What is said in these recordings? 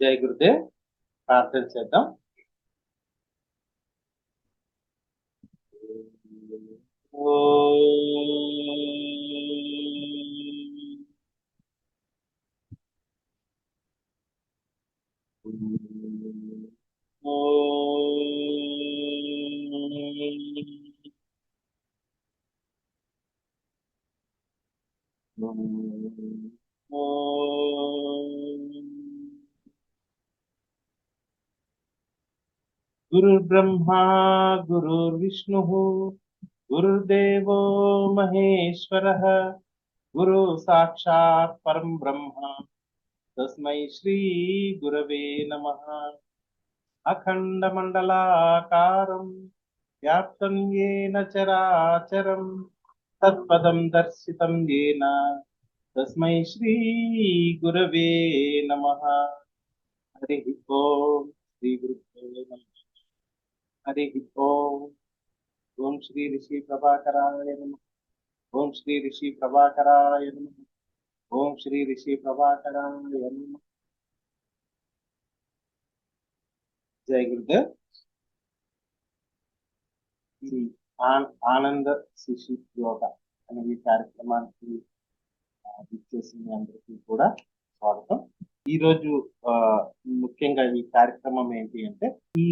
జై గురుదేవ్. ప్రార్థన చేద్దాం. गुरुर्ब्रह्मा गुरुर्विष्णुः गुरुर्देवो महेश्वरः गुरु साक्षात् परं ब्रह्म तस्मै श्री गुरवे नमः। अखण्डमण्डलाकारं व्याप्तं येन चराचरं तत्पदं दर्शितं येन तस्मै श्री गुरवे नमः। हरिः ओम् श्री गुरुभ्यो नमः। हरिः ओम्। ओम श्री ऋषि प्रभाकराय नमः। ओम श्री ऋषि प्रभाकराय नमः। ओम श्री ऋषि प्रभाकराय नमः। जय गुरुदेव। ఈ ఆనంద శిశు యోగ అనే ఈ కార్యక్రమానికి ఇచ్చేసిన అందరికీ కూడా స్వాగతం. ఈరోజు ముఖ్యంగా ఈ కార్యక్రమం ఏంటి అంటే ఈ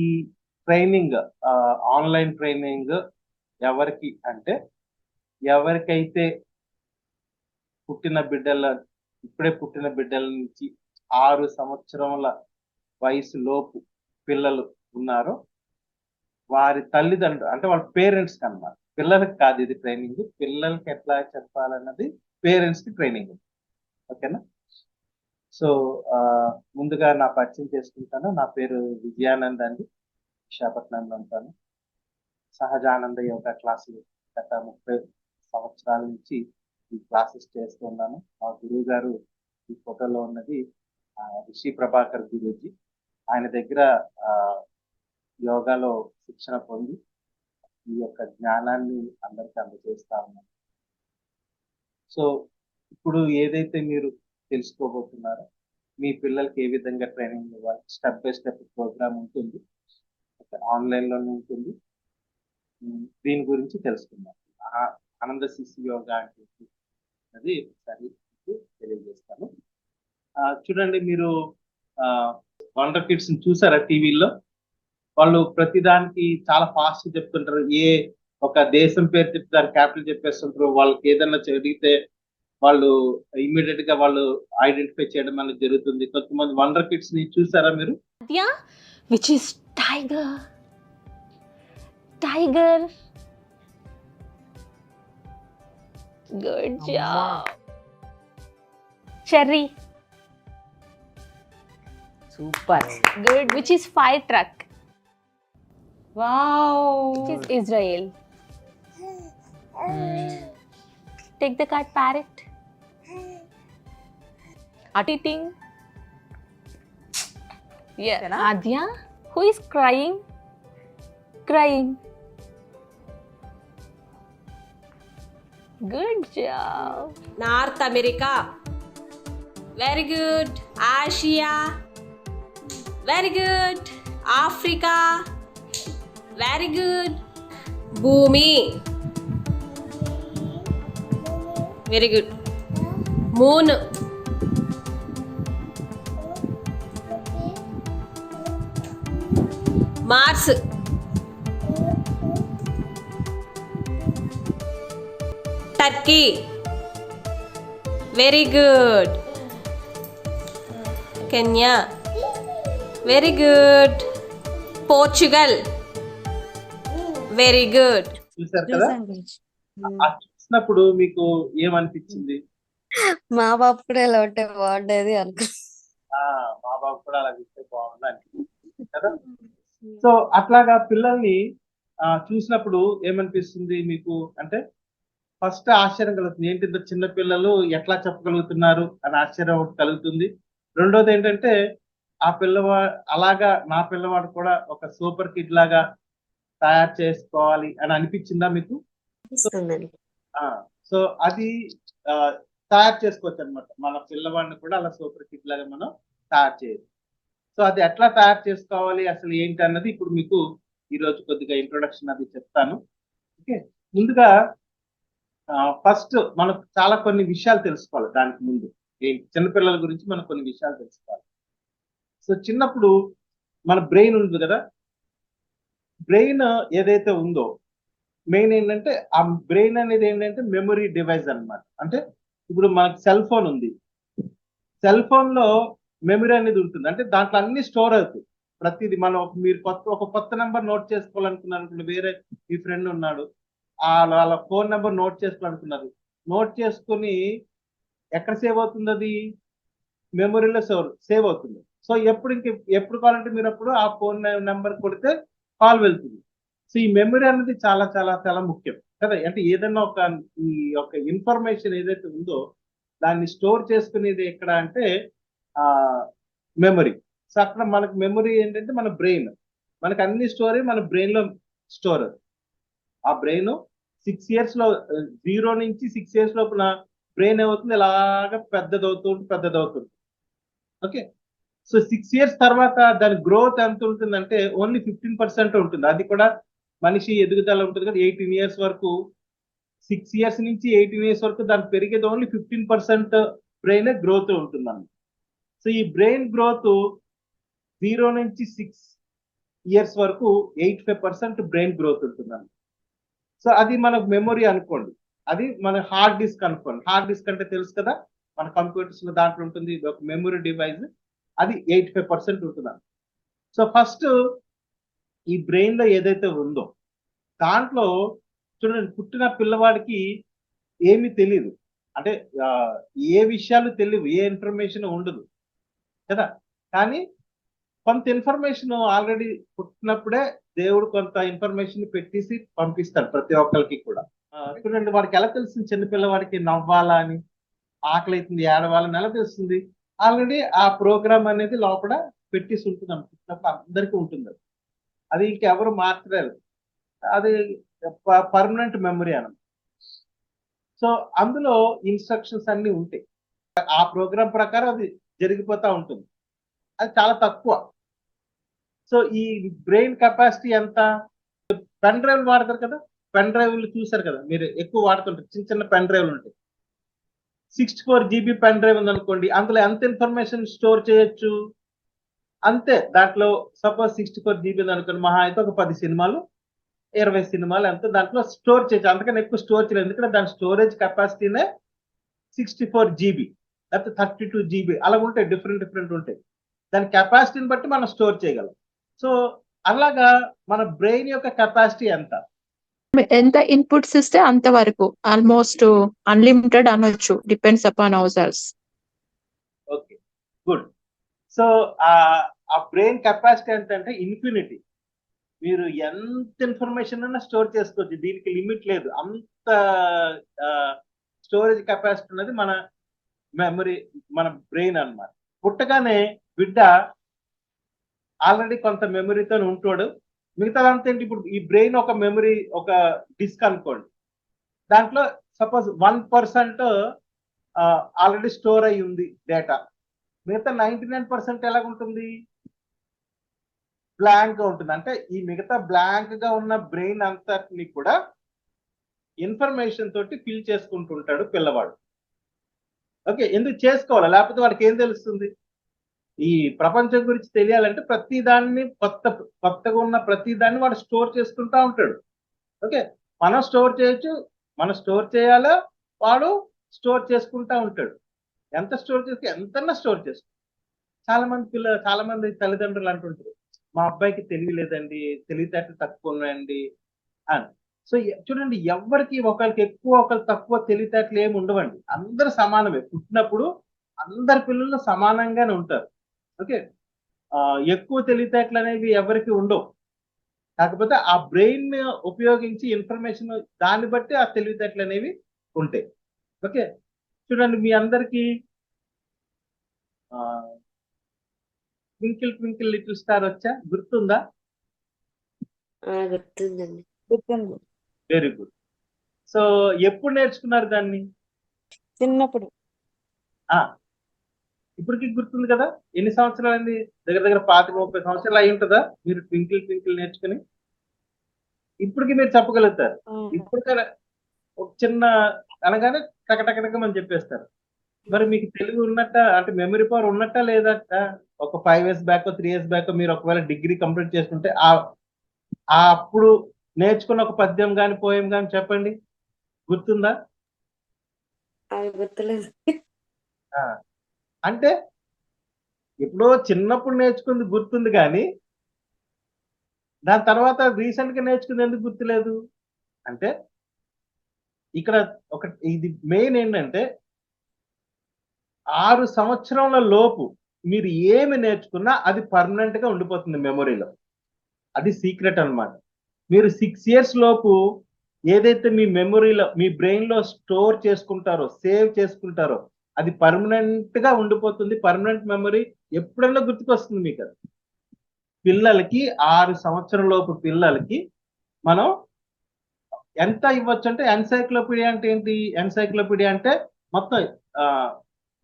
ట్రైనింగ్ ఆన్లైన్ ట్రైనింగ్ ఎవరికి అంటే ఎవరికైతే ఇప్పుడే పుట్టిన బిడ్డల నుంచి 6 సంవత్సరముల వయసు లోపు పిల్లలు ఉన్నారో వారి తల్లిదండ్రులు అంటే వాళ్ళ పేరెంట్స్ కి అన్నమాట. పిల్లలకి కాదు ఇది ట్రైనింగ్. పిల్లలకి ఎట్లా చెప్పాలన్నది పేరెంట్స్ కి ట్రైనింగ్. ఓకేనా? సో ముందుగా నా పరిచయం చేసుకుంటాను. నా పేరు విజయానంద్ అండి. విశాఖపట్నంలో ఉంటాను. సహజానంద యోగా క్లాసులు గత 30 సంవత్సరాల నుంచి ఈ క్లాసెస్ చేస్తున్నాను. మా గురువు గారు ఈ ఫోటోలో ఉన్నది రిషి ప్రభాకర్ గురూజీ. ఆయన దగ్గర యోగాలో శిక్షణ పొంది ఈ యొక్క జ్ఞానాన్ని అందరికీ అందజేస్తా ఉన్నాను. సో ఇప్పుడు ఏదైతే మీరు తెలుసుకోబోతున్నారో మీ పిల్లలకి ఏ విధంగా ట్రైనింగ్ ఇవ్వాలి, స్టెప్ బై స్టెప్ ప్రోగ్రామ్ ఉంటుంది, ఆన్లైన్ లోనే ఉంటుంది. దీని గురించి తెలుసుకుందాం. ఆనంద శిశు యోగా అంటే అది ఒకసారి తెలియజేస్తాను. చూడండి, మీరు వండర్ కిడ్స్ చూసారా టీవీలో? వాళ్ళు ప్రతిదానికి చాలా ఫాస్ట్ చెప్తుంటారు. ఏ ఒక దేశం పేరు చెప్తారు, క్యాపిటల్ చెప్పేస్తుంటారు. వాళ్ళకి ఏదైనా అడిగితే వాళ్ళు ఇమీడియట్ గా వాళ్ళు ఐడెంటిఫై చేయడం అనేది జరుగుతుంది. కొంతమంది వండర్ కిడ్స్ ని చూసారా మీరు? Which is tiger. Good job. Cherry. Super. Good. Which is fire truck? Wow. Which is Israel? Take the card, parrot. Eating. Yeah. Adya, who is crying? Good job. North America. Very good. Asia. Very good. Africa. Very good. Bhumi. Very good. Moon. Mars. Turkey. Very good. Kenya. Very good. Portugal. Very good. చూసారు కదా? చూసినప్పుడు మీకు ఏమనిపించింది? మా బాబు కూడా ఇలా ఉంటే బాగుండేది అనుకో. మా బాబు కూడా అలా చూస్తే బాగుంది అనిపించింది కదా? సో అట్లాగా పిల్లల్ని చూసినప్పుడు ఏమనిపిస్తుంది మీకు అంటే? ఫస్ట్ ఆశ్చర్యం కలుగుతుంది. ఏంటి ఇంత చిన్న పిల్లలు ఎట్లా చెప్పగలుగుతున్నారు అని ఆశ్చర్యం ఒకటి కలుగుతుంది. రెండోది ఏంటంటే ఆ అలాగా నా పిల్లవాడు కూడా ఒక సూపర్ కిడ్ లాగా తయారు చేసుకోవాలి అని అనిపించిందా మీకు? సో అది తయారు చేసుకోవచ్చు అనమాట. మన పిల్లవాడిని కూడా అలా సూపర్ కిడ్ లాగా మనం తయారు చేయొచ్చు. సో అది ఎట్లా తయారు చేసుకోవాలి అసలు ఏంటి అన్నది ఇప్పుడు మీకు ఈ రోజు కొద్దిగా ఇంట్రొడక్షన్ అది చెప్తాను. ఓకే, ముందుగా ఫస్ట్ మనకు చాలా కొన్ని విషయాలు తెలుసుకోవాలి. దానికి ముందు చిన్నపిల్లల గురించి మనం కొన్ని విషయాలు తెలుసుకోవాలి. సో చిన్నప్పుడు మన బ్రెయిన్ ఉంది కదా, బ్రెయిన్ ఏదైతే ఉందో మెయిన్ ఏంటంటే ఆ బ్రెయిన్ అనేది ఏంటంటే మెమరీ డివైస్ అన్నమాట. అంటే ఇప్పుడు మనకి సెల్ ఫోన్ ఉంది, సెల్ ఫోన్ లో మెమరీ అనేది ఉంటుంది. అంటే దాంట్లో అన్ని స్టోర్ అవుతాయి. ప్రతిదీ మనం మీరు ఒక కొత్త నెంబర్ నోట్ చేసుకోవాలనుకున్నారు, వేరే మీ ఫ్రెండ్ ఉన్నాడు, వాళ్ళ ఫోన్ నెంబర్ నోట్ చేసుకోవాలనుకున్నారు, నోట్ చేసుకుని ఎక్కడ సేవ్ అవుతుంది? అది మెమరీలో సేవ్ అవుతుంది. సో ఎప్పుడు కావాలంటే మీరు అప్పుడు ఆ ఫోన్ నెంబర్ కొడితే కాల్ వెళ్తుంది. సో ఈ మెమరీ అనేది చాలా చాలా చాలా ముఖ్యం కదా. అంటే ఏదైనా ఈ యొక్క ఇన్ఫర్మేషన్ ఏదైతే ఉందో దాన్ని స్టోర్ చేసుకునేది ఎక్కడ అంటే మెమరీ. సో అక్కడ మనకు మెమరీ ఏంటంటే మన బ్రెయిన్, మనకు అన్ని స్టోరీ మన బ్రెయిన్ లో స్టోర్. ఆ బ్రెయిన్ 6 years లో 0 నుంచి 6 years లోపల బ్రెయిన్ ఏమవుతుంది, ఇలాగా పెద్దదవుతుంది. ఓకే, సో 6 years తర్వాత దాని గ్రోత్ ఎంత ఉంటుందంటే ఓన్లీ 15% ఉంటుంది. అది కూడా మనిషి ఎదుగుదల ఉంటుంది కదా, 18 years వరకు, 6 years నుంచి 18 years వరకు దానికి పెరిగేది ఓన్లీ 15% బ్రెయిన్ గ్రోత్ ఉంటుందండి. సో ఈ బ్రెయిన్ గ్రోత్ 0 నుంచి 6 years వరకు 85% బ్రెయిన్ గ్రోత్ ఉంటుందండి. సో అది మనకు మెమొరీ అనుకోండి, అది మన హార్డ్ డిస్క్ అనుకోండి. హార్డ్ డిస్క్ అంటే తెలుసు కదా, మన కంప్యూటర్స్ లో దాంట్లో ఉంటుంది ఒక మెమొరీ డివైస్, అది 85% ఉంటుందండి. సో ఫస్ట్ ఈ బ్రెయిన్ లో ఏదైతే ఉందో దాంట్లో చూడండి, పుట్టిన పిల్లవాడికి ఏమీ తెలియదు, అంటే ఏ విషయాలు తెలియవు, ఏ ఇన్ఫర్మేషన్ ఉండదు కదా. కానీ కొంత ఇన్ఫర్మేషన్ ఆల్రెడీ పుట్టినప్పుడే దేవుడు కొంత ఇన్ఫర్మేషన్ పెట్టేసి పంపిస్తాడు ప్రతి ఒక్కరికి కూడా. చూడండి, వాడికి ఎలా తెలుస్తుంది? చిన్నపిల్లవాడికి నవ్వాలా అని, ఆకలి అవుతుంది ఏడవాలని ఎలా తెలుస్తుంది? ఆల్రెడీ ఆ ప్రోగ్రామ్ అనేది లోపల పెట్టేసి ఉంటుంది అనుకుంటున్నప్పుడు అందరికీ ఉంటుంది. అది ఇంకెవరు మార్చలేరు, అది పర్మనెంట్ మెమరీ అన్నమాట. సో అందులో ఇన్స్ట్రక్షన్స్ అన్ని ఉంటాయి, ఆ ప్రోగ్రామ్ ప్రకారం అది జరిగిపోతా ఉంటుంది. అది చాలా తక్కువ. సో ఈ బ్రెయిన్ కెపాసిటీ ఎంత? పెన్ డ్రైవ్లు వాడతారు కదా, పెన్ డ్రైవ్లు చూసారు కదా మీరు, ఎక్కువ వాడుతుంటారు. చిన్న చిన్న పెన్ డ్రైవ్లు ఉంటాయి. 64 GB పెన్ డ్రైవ్ ఉందనుకోండి, అందులో ఎంత ఇన్ఫర్మేషన్ స్టోర్ చేయొచ్చు? అంతే. దాంట్లో సపోజ్ 64 GB అనుకోండి, మహా అయితే ఒక 10 సినిమాలు 20 సినిమాలు ఎంత దాంట్లో స్టోర్ చేయొచ్చు. అంతకన్నా ఎక్కువ స్టోర్ చేయలేదు, ఎందుకంటే దాని స్టోరేజ్ కెపాసిటీనే 64 GB లేకపోతే 32 GB అలా ఉంటాయి, డిఫరెంట్ ఉంటాయి. దాని కెపాసిటీని బట్టి మనం స్టోర్ చేయగలం. సో అలాగా మన బ్రెయిన్ యొక్క కెపాసిటీ ఎంత? ఎంత ఇన్పుట్స్ ఇస్తే అంతవరకు ఆల్మోస్ట్ అన్లిమిటెడ్ అనొచ్చు, depends upon our cells. Okay, good. So ఆ బ్రెయిన్ కెపాసిటీ ఎంత అంటే ఇన్ఫినిటీ. మీరు ఎంత ఇన్ఫర్మేషన్ అన్నా స్టోర్ చేసుకోవచ్చు, దీనికి లిమిట్ లేదు. అంత స్టోరేజ్ కెపాసిటీ ఉన్నది మన మెమరీ, మన బ్రెయిన్ అన్నమాట. పుట్టగానే బిడ్డ ఆల్రెడీ కొంత మెమరీతో ఉంటాడు, మిగతాదంతా ఏంటి? ఇప్పుడు ఈ బ్రెయిన్ ఒక మెమరీ, ఒక డిస్క్ అనుకోండి, దాంట్లో సపోజ్ 1% ఆల్రెడీ స్టోర్ అయి ఉంది డేటా, మిగతా 99% ఎలాగుంటుంది? బ్లాంక్ గా ఉంటుంది. అంటే ఈ మిగతా బ్లాంక్ గా ఉన్న బ్రెయిన్ అంతటిని కూడా ఇన్ఫర్మేషన్ తోటి ఫిల్ చేసుకుంటుంటాడు పిల్లవాడు. ఓకే, ఎందుకు చేసుకోవాలి? లేకపోతే వాడికి ఏం తెలుస్తుంది? ఈ ప్రపంచం గురించి తెలియాలంటే ప్రతి దాన్ని, కొత్తగా ఉన్న ప్రతి దాన్ని వాడు స్టోర్ చేసుకుంటా ఉంటాడు. ఓకే, మనం స్టోర్ చేయొచ్చు, మనం స్టోర్ చేయాలా, వాడు స్టోర్ చేసుకుంటా ఉంటాడు. ఎంత స్టోర్ చేస్తే ఎంతన్నా స్టోర్ చేసుకో. చాలా మంది తల్లిదండ్రులు అంటుంటారు, మా అబ్బాయికి తెలియలేదండి, తెలివితేటలు తక్కువ ఉన్నాయండి అని. సో చూడండి, ఎవరికి ఒకరికి ఎక్కువ ఒకరికి తక్కువ తెలివితేటలు ఏమి ఉండవండి, అందరు సమానమే. పుట్టినప్పుడు అందరి పిల్లలు సమానంగానే ఉంటారు. ఓకే, ఎక్కువ తెలివితేటలు అనేవి ఎవరికి ఉండవు. కాకపోతే ఆ బ్రెయిన్ ఉపయోగించి ఇన్ఫర్మేషన్ దాన్ని బట్టి ఆ తెలివితేటలు అనేవి ఉంటాయి. ఓకే, చూడండి, మీ అందరికి ట్వింకిల్ ట్వింకిల్ లిటిల్ స్టార్ వచ్చా, గుర్తుందా? గుర్తుందండి. గుర్తుంది. Very good. సో ఎప్పుడు నేర్చుకున్నారు దాన్ని? చిన్నప్పుడు. ఇప్పటికి గుర్తుంది కదా? ఎన్ని సంవత్సరాలు అయింది? దగ్గర దగ్గర 25-30 సంవత్సరాలు అయి ఉంటుందా మీరు ట్వింకిల్ ట్వింకిల్ నేర్చుకుని? ఇప్పటికి మీరు చెప్పగలుగుతారు. ఇప్పటికైనా ఒక చిన్న అనగానే టకటకటకమని చెప్పేస్తారు. మరి మీకు తెలుగు ఉన్నట్ట, అంటే మెమరీ పవర్ ఉన్నట్ట లేదట? ఒక 5 years బ్యాక్ 3 years బ్యాక్ మీరు ఒకవేళ డిగ్రీ కంప్లీట్ చేసుకుంటే ఆ అప్పుడు నేర్చుకున్న ఒక పద్యం గాని పోయం గాని చెప్పండి, గుర్తుందా? అవి గుర్తులేదు. ఆ, అంటే ఎప్పుడో చిన్నప్పుడు నేర్చుకుంది గుర్తుంది కానీ దాని తర్వాత రీసెంట్ గా నేర్చుకుంది ఎందుకు గుర్తులేదు అంటే, ఇక్కడ ఒక ఇది మెయిన్ ఏంటంటే 6 సంవత్సరాల లోపు మీరు ఏమి నేర్చుకున్నా అది పర్మనెంట్ గా ఉండిపోతుంది మెమొరీలో. అది సీక్రెట్ అన్నమాట. మీరు 6 years లోపు ఏదైతే మీ మెమొరీలో మీ బ్రెయిన్ లో స్టోర్ చేసుకుంటారో, సేవ్ చేసుకుంటారో అది పర్మనెంట్ గా ఉండిపోతుంది. పర్మనెంట్ మెమరీ ఎప్పుడన్నా గుర్తుకొస్తుంది మీకు అది. పిల్లలకి 6 సంవత్సరాల లోపు పిల్లలకి మనం ఎంత ఇవ్వచ్చు అంటే, ఎన్సైక్లోపీడియా అంటే ఏంటి? ఎన్సైక్లోపీడియా అంటే మొత్తం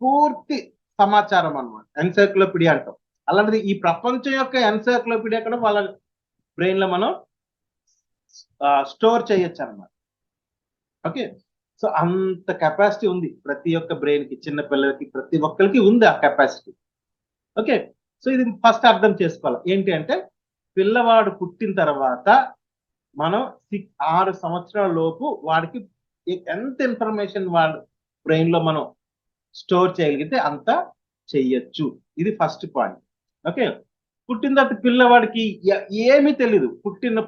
పూర్తి సమాచారం అన్నమాట ఎన్సైక్లోపీడియా అంటాం. అలాంటిది ఈ ప్రపంచం యొక్క ఎన్సైక్లోపీడియా కూడా వాళ్ళ బ్రెయిన్ లో మనం స్టోర్ చేయొచ్చు అన్నమాట. ఓకే, సో అంత కెపాసిటీ ఉంది ప్రతి ఒక్క బ్రెయిన్ కి, చిన్న పిల్లలకి ప్రతి ఒక్కరికి ఉంది ఆ కెపాసిటీ. ఓకే, సో ఇది ఫస్ట్ అర్థం చేసుకోవాలి. ఏంటి అంటే, పిల్లవాడు పుట్టిన తర్వాత మనం 6 సంవత్సరాల లోపు వాడికి ఎంత ఇన్ఫర్మేషన్ వాడు బ్రెయిన్ లో మనం స్టోర్ చేయగలిగితే అంత చెయ్యొచ్చు. ఇది ఫస్ట్ పాయింట్. ఓకే, పుట్టిన తర్వాత పిల్లవాడికి ఏమీ తెలియదు.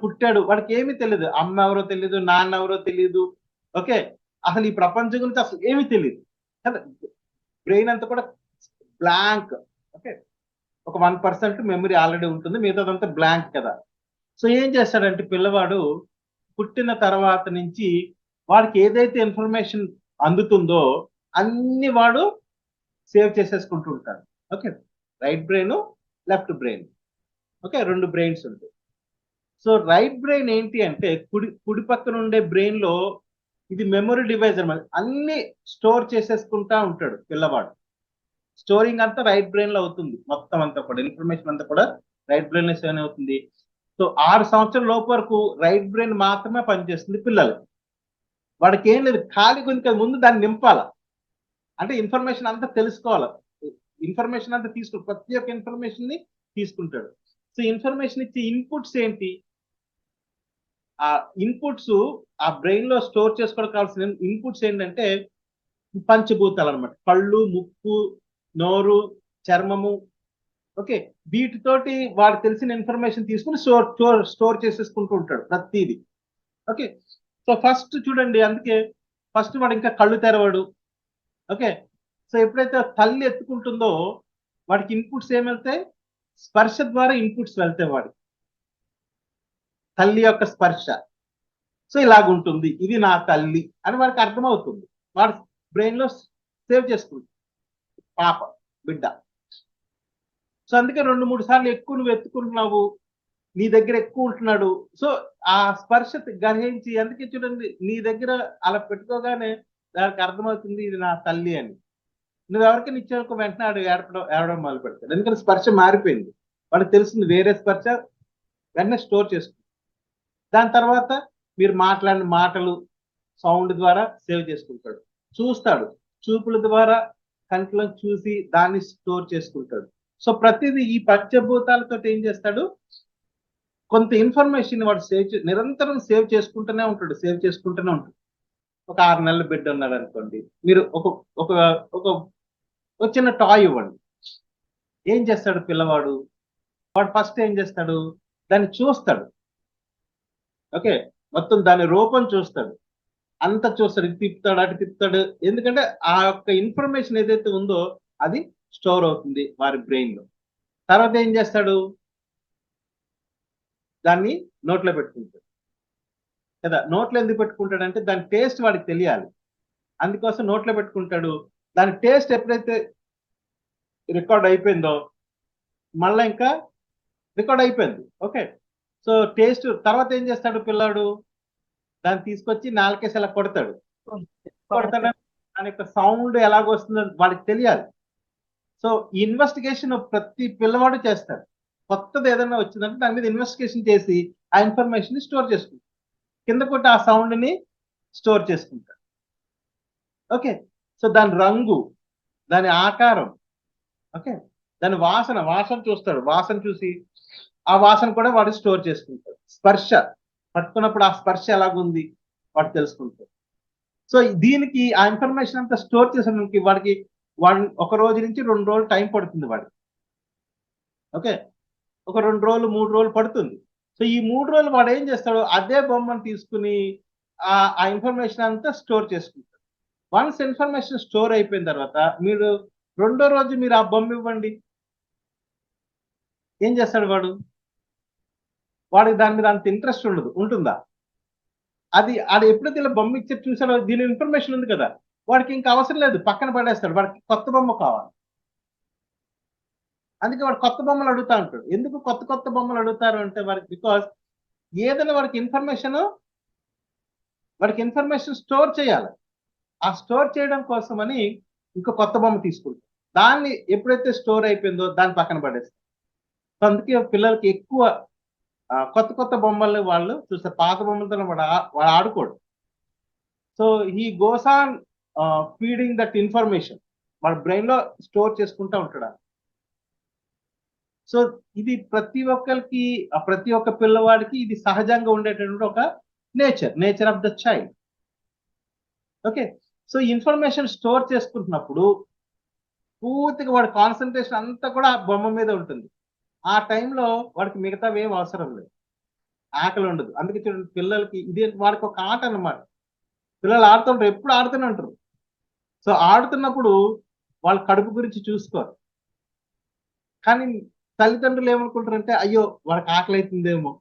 పుట్టాడు వాడికి ఏమీ తెలియదు. అమ్మ ఎవరో తెలియదు, నాన్న ఎవరో తెలియదు. ఓకే, అసలు ఈ ప్రపంచం గురించి అసలు ఏమీ తెలియదు కదా. బ్రెయిన్ అంతా కూడా బ్లాంక్. ఓకే, ఒక 1% మెమరీ ఆల్రెడీ ఉంటుంది, మిగతాదంతా బ్లాంక్ కదా. సో ఏం చేస్తాడంటే పిల్లవాడు పుట్టిన తర్వాత నుంచి వాడికి ఏదైతే ఇన్ఫర్మేషన్ అందుతుందో అన్ని వాడు సేవ్ చేసేసుకుంటూ ఉంటాడు. Okay, right brain, left brain. Okay, 2 brains ఉంటాయి. సో రైట్ బ్రెయిన్ ఏంటి అంటే, కుడి పక్కన ఉండే బ్రెయిన్ లో ఇది మెమరీ డివైస్ అన్నమాట. అన్ని స్టోర్ చేసేసుకుంటా ఉంటాడు పిల్లవాడు. స్టోరింగ్ అంతా రైట్ బ్రెయిన్ లో అవుతుంది. మొత్తం అంతా కూడా ఇన్ఫర్మేషన్ అంతా కూడా రైట్ బ్రెయిన్ లో సేవ్ అవుతుంది. సో 6 సంవత్సరాల లోపు వరకు రైట్ బ్రెయిన్ మాత్రమే పనిచేస్తుంది పిల్లలు. వాడికి ఏం లేదు, ఖాళీ కొంచెం ముందు దాన్ని నింపాల. అంటే ఇన్ఫర్మేషన్ అంతా తెలుసుకోవాలి. ఇన్ఫర్మేషన్ అంతా ప్రతి ఒక్క ఇన్ఫర్మేషన్ ని తీసుకుంటాడు. సో ఇన్ఫర్మేషన్ ఇచ్చే ఇన్పుట్స్ ఏంటి? ఆ ఇన్పుట్స్ ఆ బ్రెయిన్ లో స్టోర్ చేసుకోవడం కావాల్సిన ఇన్పుట్స్ ఏంటంటే పంచభూతాలు అన్నమాట. కళ్ళు, ముక్కు, నోరు, చర్మము. ఓకే, వీటితోటి వాడు తెలిసిన ఇన్ఫర్మేషన్ తీసుకుని స్టోర్ చేసేసుకుంటూ ఉంటాడు ప్రతిదీ. ఓకే, సో ఫస్ట్ చూడండి, అందుకే ఫస్ట్ వాడు ఇంకా కళ్ళు తెరవాడు. ఓకే, సో ఎప్పుడైతే తల్లి ఎత్తుకుంటుందో వాడికి ఇన్పుట్స్ ఏమెళ్తాయి? స్పర్శ ద్వారా ఇన్పుట్స్ వెళ్తాయి వాడికి, తల్లి యొక్క స్పర్శ. సో ఇలాగుంటుంది, ఇది నా తల్లి అని వాడికి అర్థమవుతుంది. వాడు బ్రెయిన్ లో సేవ్ చేసుకుంటుంది పాప, బిడ్డ. సో అందుకే 2-3 సార్లు ఎక్కువ నువ్వు ఎత్తుకుంటున్నావు, నీ దగ్గర ఎక్కువ ఉంటున్నాడు. సో ఆ స్పర్శ గ్రహించి, అందుకే చూడండి నీ దగ్గర అలా పెట్టుకోగానే దానికి అర్థమవుతుంది ఇది నా తల్లి అని. నువ్వు ఎవరికైనా ఇచ్చాక వెంటనే ఆడు ఏడవడం మొదలు పెడతాడు. ఎందుకంటే స్పర్శ మారిపోయింది, వాడికి తెలిసింది వేరే స్పర్శ, వెంటనే స్టోర్ చేసుకుంది. దాని తర్వాత మీరు మాట్లాడిన మాటలు సౌండ్ ద్వారా సేవ్ చేసుకుంటాడు. చూస్తాడు, చూపుల ద్వారా కంట్లో చూసి దాన్ని స్టోర్ చేసుకుంటాడు. సో ప్రతిదీ ఈ పంచభూతాలతో ఏం చేస్తాడు, కొంత ఇన్ఫర్మేషన్ వాడు నిరంతరం సేవ్ చేసుకుంటూనే ఉంటాడు. ఒక 6 నెలల బిడ్డ ఉన్నాడు అనుకోండి, మీరు ఒక చిన్న టాయ్ ఇవ్వండి. ఏం చేస్తాడు పిల్లవాడు? వాడు ఫస్ట్ ఏం చేస్తాడు, దాన్ని చూస్తాడు. ఓకే, మొత్తం దాని రూపం చూస్తాడు, అంత చూస్తాడు, ఇటు తిప్పుతాడు, అటు తిప్పుతాడు. ఎందుకంటే ఆ యొక్క ఇన్ఫర్మేషన్ ఏదైతే ఉందో అది స్టోర్ అవుతుంది వారి బ్రెయిన్ లో. తర్వాత ఏం చేస్తాడు, దాన్ని నోట్లో పెట్టుకుంటాడు కదా. నోట్లో ఎందుకు పెట్టుకుంటాడు అంటే దాని టేస్ట్ వాడికి తెలియాలి, అందుకోసం నోట్లో పెట్టుకుంటాడు. దాని టేస్ట్ ఎప్పుడైతే రికార్డ్ అయిపోయిందో మళ్ళీ ఇంకా రికార్డ్ అయిపోయింది. ఓకే, సో టేస్ట్ తర్వాత ఏం చేస్తాడు పిల్లాడు, దాన్ని తీసుకొచ్చి నాలుకేసి అలా కొడతాడు. దాని యొక్క సౌండ్ ఎలాగొస్తుందో వాడికి తెలియాలి. సో ఈ ఇన్వెస్టిగేషన్ ప్రతి పిల్లవాడు చేస్తాడు. కొత్తది ఏదైనా వచ్చిందంటే దాని మీద ఇన్వెస్టిగేషన్ చేసి ఆ ఇన్ఫర్మేషన్ ని స్టోర్ చేసుకుంటాడు. కింద కొట్టి ఆ సౌండ్ ని స్టోర్ చేసుకుంటాడు. ఓకే, సో దాని రంగు, దాని ఆకారం, ఓకే, దాని వాసన చూస్తాడు. వాసన చూసి ఆ వాసన కూడా వాడు స్టోర్ చేసుకుంటాడు. స్పర్శ పట్టుకున్నప్పుడు ఆ స్పర్శ ఎలాగుంది వాడు తెలుసుకుంటాడు. సో దీనికి ఆ ఇన్ఫర్మేషన్ అంతా స్టోర్ చేసడానికి వాడికి 1 రోజు నుంచి 2 రోజులు టైం పడుతుంది వాడికి. ఓకే, ఒక 2 రోజులు 3 రోజులు పడుతుంది. సో ఈ 3 రోజులు వాడు ఏం చేస్తాడు, అదే బొమ్మను తీసుకుని ఆ ఇన్ఫర్మేషన్ అంతా స్టోర్ చేసుకుంటాడు. వన్స్ ఇన్ఫర్మేషన్ స్టోర్ అయిపోయిన తర్వాత మీరు 2వ రోజు మీరు ఆ బొమ్మ ఇవ్వండి, ఏం చేస్తాడు వాడికి దాని మీద అంత ఇంట్రెస్ట్ ఉంటుందా? అది ఎప్పుడైతే ఇలా బొమ్మ ఇచ్చి చూసాడో దీని ఇన్ఫర్మేషన్ ఉంది కదా, వాడికి ఇంకా అవసరం లేదు, పక్కన పడేస్తాడు. వాడికి కొత్త బొమ్మ కావాలి. అందుకే వాడు కొత్త బొమ్మలు అడుగుతా ఉంటాడు. ఎందుకు కొత్త బొమ్మలు అడుగుతారు అంటే వాడికి బికాస్ ఏదైనా వాడికి ఇన్ఫర్మేషన్ స్టోర్ చేయాలి. ఆ స్టోర్ చేయడం కోసమని ఇంకో కొత్త బొమ్మ తీసుకుంటాడు. దాన్ని ఎప్పుడైతే స్టోర్ అయిపోయిందో దాన్ని పక్కన పడేస్తారు. సో అందుకే పిల్లలకి ఎక్కువ కొత్త బొమ్మలు వాళ్ళు చూస్తారు. పాత బొమ్మలతో వాడు ఆడుకోడు. So he goes on feeding that information, వాడు బ్రెయిన్ లో స్టోర్ చేసుకుంటూ ఉంటాడు. సో ఇది ప్రతి ఒక్క పిల్లవాడికి ఇది సహజంగా ఉండేటటువంటి ఒక nature of the child. Okay, so information store చేసుకుంటున్నప్పుడు పూర్తిగా వాడి కాన్సన్ట్రేషన్ అంతా కూడా ఆ బొమ్మ మీద ఉంటుంది. ఆ టైంలో వాడికి మిగతావి ఏం అవసరం లేదు, ఆకలి ఉండదు. అందుకే చూడండి పిల్లలకి ఇది వాడికి ఒక ఆట అన్నమాట. పిల్లలు ఆడుతుంటారు, ఎప్పుడు ఆడుతూనే ఉంటారు. సో ఆడుతున్నప్పుడు వాళ్ళ కడుపు గురించి చూసుకోరు. కానీ తల్లిదండ్రులు ఏమనుకుంటారంటే అయ్యో వాడికి ఆకలి అవుతుందేమో,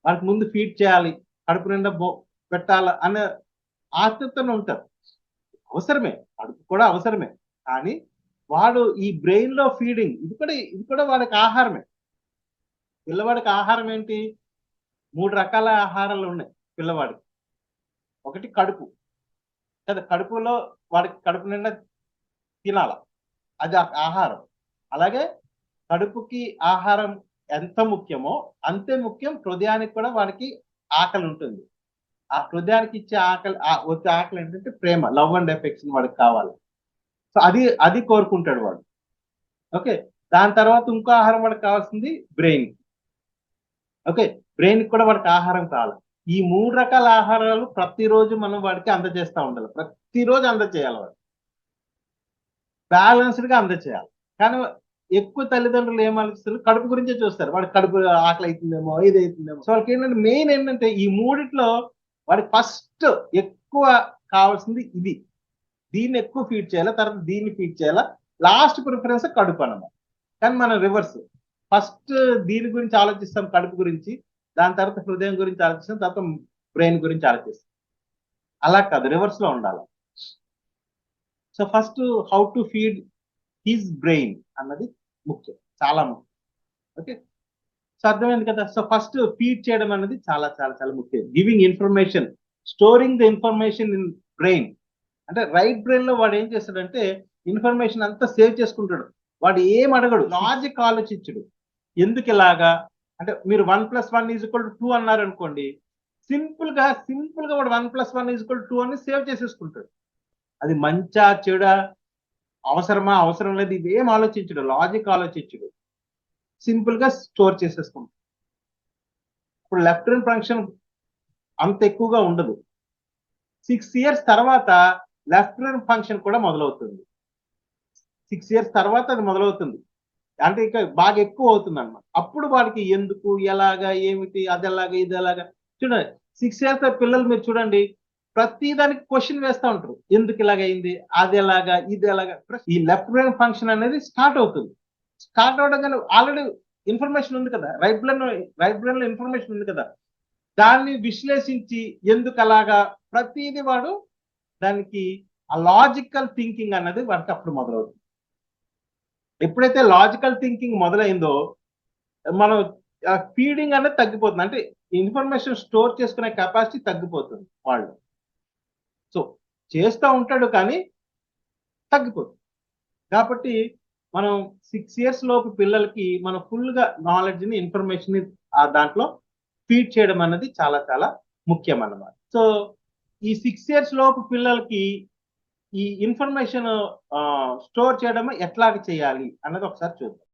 వాడికి ముందు ఫీడ్ చేయాలి, కడుపు నిండా పెట్టాలి అనే ఆతృతను ఉంటారు. అవసరమే, కడుపు కూడా అవసరమే. కానీ వాడు ఈ బ్రెయిన్ లో ఫీడింగ్ ఇది కూడా వాడికి ఆహారమే. పిల్లవాడికి ఆహారం ఏంటి? 3 రకాల ఆహారాలు ఉన్నాయి పిల్లవాడికి. ఒకటి కడుపు కదా, కడుపులో వాడికి కడుపు నిండా తినాల, అది ఆహారం. అలాగే కడుపుకి ఆహారం ఎంత ముఖ్యమో అంతే ముఖ్యం హృదయానికి కూడా వాడికి ఆకలి ఉంటుంది. ఆ హృదయానికి ఇచ్చే వచ్చే ఆకలి ఏంటంటే ప్రేమ, లవ్ అండ్ ఎఫెక్షన్ వాడికి కావాలి. సో అది కోరుకుంటాడు వాడు. ఓకే, దాని తర్వాత ఇంకో ఆహారం వాడికి కావాల్సింది బ్రెయిన్. ఓకే, బ్రెయిన్ కూడా వాడికి ఆహారం కావాలి. ఈ 3 రకాల ఆహారాలు ప్రతిరోజు మనం వాడికి అందజేస్తూ ఉండాలి. ప్రతిరోజు అందజేయాలి, వాడు బ్యాలెన్స్డ్ గా అందజేయాలి. కానీ ఎక్కువ తల్లిదండ్రులు ఏం ఆలోచిస్తారు, కడుపు గురించే చూస్తారు. వాడికి కడుపు ఆకలి అవుతుందేమో, ఇది అవుతుందేమో. సో వాళ్ళకి ఏంటంటే మెయిన్ ఏంటంటే ఈ 3 వాడికి ఫస్ట్ ఎక్కువ కావాల్సింది ఇది. దీన్ని ఎక్కువ ఫీడ్ చేయాలా, తర్వాత దీన్ని ఫీడ్ చేయాలా, లాస్ట్ ప్రిఫరెన్స్ కడుపు అన్నమాట. కానీ మనం రివర్స్, ఫస్ట్ దీని గురించి ఆలోచిస్తాం, కడుపు గురించి, దాని తర్వాత హృదయం గురించి ఆలోచిస్తాం, తర్వాత బ్రెయిన్ గురించి ఆలోచిస్తాం. అలా కాదు, రివర్స్ లో ఉండాలి. So first how to feed his brain అన్నది ముఖ్యం, చాలా ముఖ్యం. ఓకే, సో అర్థమైంది కదా. సో ఫస్ట్ ఫీడ్ చేయడం అనేది చాలా చాలా చాలా ముఖ్యం. Giving information, storing the information in brain. అంటే రైట్ బ్రెయిన్ లో వాడు ఏం చేస్తాడంటే ఇన్ఫర్మేషన్ అంతా సేవ్ చేసుకుంటాడు. వాడు ఏం అడగడు, లాజిక్ ఆలోచించడు. ఎందుకు ఇలాగా అంటే మీరు 1 + 1 = 2 అన్నారు అనుకోండి, సింపుల్ గా వాడు 1 + 1 = 2 అని సేవ్ చేసేసుకుంటాడు. అది మంచా చెడా, అవసరమా అవసరం లేదు, ఇవేం ఆలోచించడు, లాజిక్ ఆలోచించడు, సింపుల్ గా స్టోర్ చేసేసుకుంటాడు. ఇప్పుడు లెఫ్ట్ బ్రెయిన్ ఫంక్షన్ అంత ఎక్కువగా ఉండదు. 6 years తర్వాత లెఫ్ట్ బ్రెయిన్ ఫంక్షన్ కూడా మొదలవుతుంది. 6 years తర్వాత అది మొదలవుతుంది, అంటే ఇక బాగా ఎక్కువ అవుతుంది అన్నమాట. అప్పుడు వాడికి ఎందుకు, ఎలాగా, ఏమిటి, అది ఎలాగా, ఇది ఎలాగా. చూడండి 6 years పిల్లలు మీరు చూడండి, ప్రతి దానికి క్వశ్చన్ వేస్తూ ఉంటారు. ఎందుకు ఇలాగైంది, అది ఎలాగా, ఇది ఎలాగా. ఈ లెఫ్ట్ బ్రెయిన్ ఫంక్షన్ అనేది స్టార్ట్ అవుతుంది. స్టార్ట్ అవడం కానీ ఆల్రెడీ ఇన్ఫర్మేషన్ ఉంది కదా, రైట్ బ్రెయిన్ లో ఇన్ఫర్మేషన్ ఉంది కదా, దాన్ని విశ్లేషించి ఎందుకు అలాగా ప్రతిదీ వాడు దానికి ఆ లాజికల్ థింకింగ్ అన్నది వాడికి అప్పుడు మొదలవుతుంది. ఎప్పుడైతే లాజికల్ థింకింగ్ మొదలైందో మనం ఫీడింగ్ అనేది తగ్గిపోతుంది. అంటే ఇన్ఫర్మేషన్ స్టోర్ చేసుకునే కెపాసిటీ తగ్గిపోతుంది వాళ్ళు. సో చేస్తూ ఉంటాడు కానీ తగ్గిపోతుంది. కాబట్టి మనం 6 ఇయర్స్ లోపు పిల్లలకి మనం ఫుల్ గా నాలెడ్జ్ ని ఇన్ఫర్మేషన్ ని ఆ దాంట్లో ఫీడ్ చేయడం అనేది చాలా చాలా ముఖ్యం అన్నమాట. సో ఈ 6 ఇయర్స్ లోపు పిల్లలకి ఈ ఇన్ఫర్మేషన్ స్టోర్ చేయడం ఎట్లాగ చేయాలి అన్నది ఒకసారి చూద్దాం.